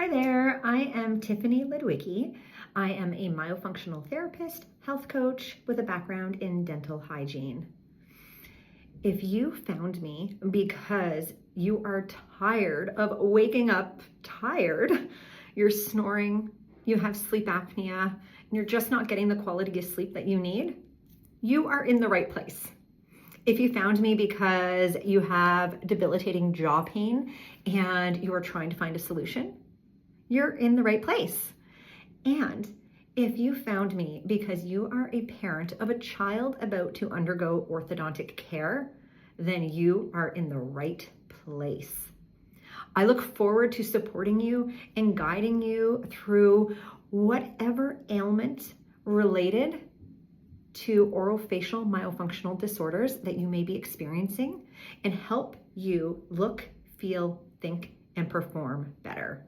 Hi there, I am Tiffany Ludwicki. I am a myofunctional therapist, health coach with a background in dental hygiene. If you found me because you are tired of waking up tired, you're snoring, you have sleep apnea, and you're just not getting the quality of sleep that you need, you are in the right place. If you found me because you have debilitating jaw pain and you are trying to find a solution, you're in the right place. And if you found me because you are a parent of a child about to undergo orthodontic care, then you are in the right place. I look forward to supporting you and guiding you through whatever ailment related to orofacial myofunctional disorders that you may be experiencing and help you look, feel, think, and perform better.